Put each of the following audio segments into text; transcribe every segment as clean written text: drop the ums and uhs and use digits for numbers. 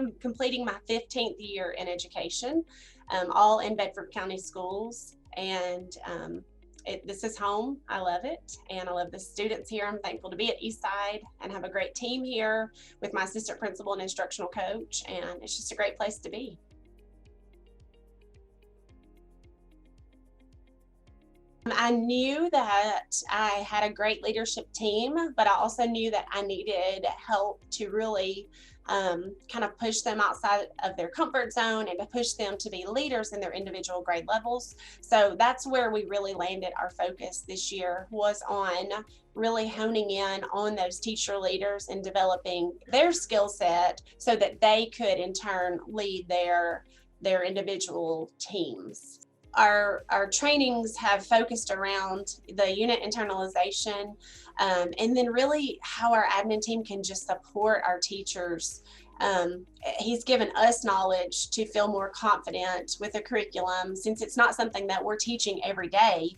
I'm completing my 15th year in education, all in Bedford County schools. And this is home. I love it. And I love the students here. I'm thankful to be at Eastside and have a great team here with my assistant principal and instructional coach. And it's just a great place to be. I knew that I had a great leadership team, but I also knew that I needed help to really kind of push them outside of their comfort zone and to push them to be leaders in their individual grade levels. So that's where we really landed our focus this year, was on really honing in on those teacher leaders and developing their skill set so that they could in turn lead their individual teams. Our trainings have focused around the unit internalization, and then really how our admin team can just support our teachers. He's given us knowledge to feel more confident with the curriculum, since it's not something that we're teaching every day.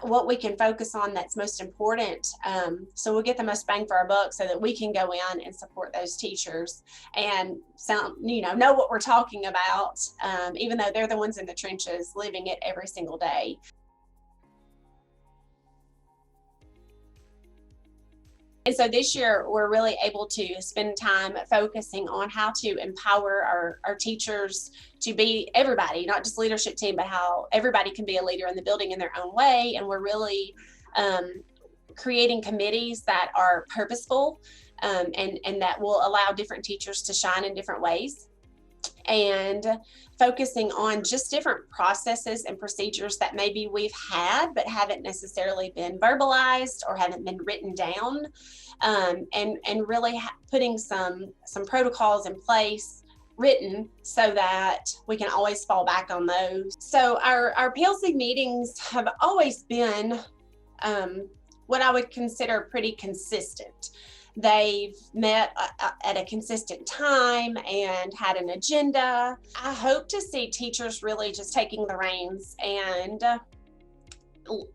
What we can focus on that's most important, so we'll get the most bang for our buck, so that we can go in and support those teachers and know what we're talking about, even though they're the ones in the trenches living it every single day. And so this year, we're really able to spend time focusing on how to empower our teachers to be everybody, not just leadership team, but how everybody can be a leader in the building in their own way. And we're really creating committees that are purposeful, and that will allow different teachers to shine in different ways, and focusing on just different processes and procedures that maybe we've had but haven't necessarily been verbalized or haven't been written down, and really putting some protocols in place written so that we can always fall back on those. So our PLC meetings have always been what I would consider pretty consistent. They've met at a consistent time and had an agenda. I hope to see teachers really just taking the reins and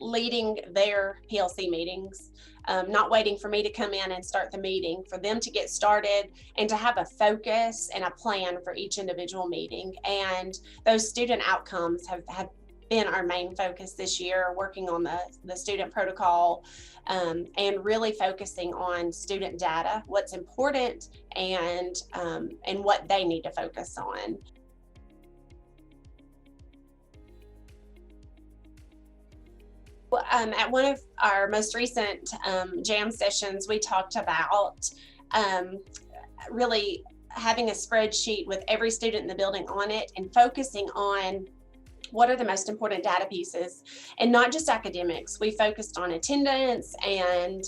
leading their PLC meetings, not waiting for me to come in and start the meeting, for them to get started and to have a focus and a plan for each individual meeting. And those student outcomes have been our main focus this year, working on the student protocol, and really focusing on student data, what's important, and what they need to focus on. At one of our most recent jam sessions, we talked about really having a spreadsheet with every student in the building on it and focusing on what are the most important data pieces, and not just academics. We focused on attendance and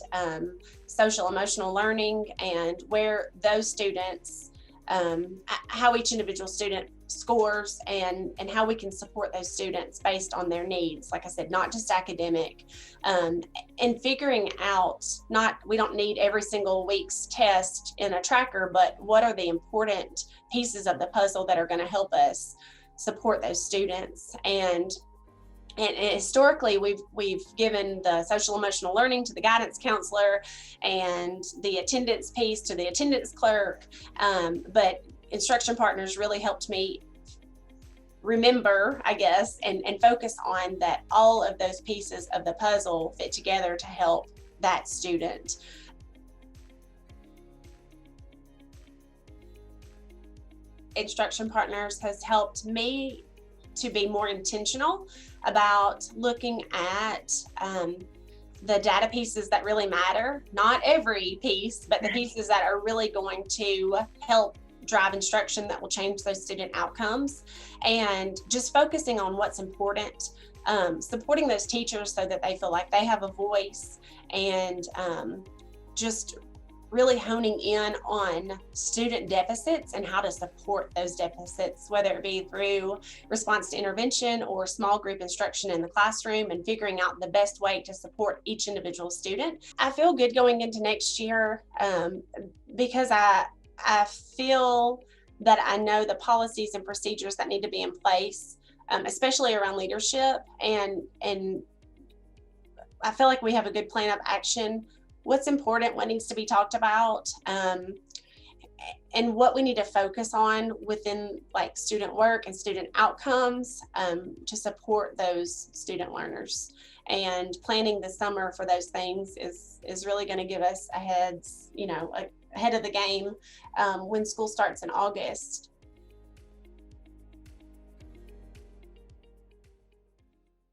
social emotional learning, and where those students, how each individual student scores, and how we can support those students based on their needs. Like I said, not just academic, and figuring out, we don't need every single week's test in a tracker, but what are the important pieces of the puzzle that are going to help us support those students. And historically, we've given the social emotional learning to the guidance counselor and the attendance piece to the attendance clerk, but instruction partners really helped me remember, I guess, and focus on that all of those pieces of the puzzle fit together to help that student. Instruction Partners has helped me to be more intentional about looking at the data pieces that really matter, not every piece, but the pieces that are really going to help drive instruction that will change those student outcomes, and just focusing on what's important, supporting those teachers so that they feel like they have a voice, and just really honing in on student deficits and how to support those deficits, whether it be through response to intervention or small group instruction in the classroom, and figuring out the best way to support each individual student. I feel good going into next year, because I feel that I know the policies and procedures that need to be in place, especially around leadership, and I feel like we have a good plan of action. What's important, what needs to be talked about, and what we need to focus on within like student work and student outcomes to support those student learners. And planning the summer for those things is really going to give us ahead of the game when school starts in August.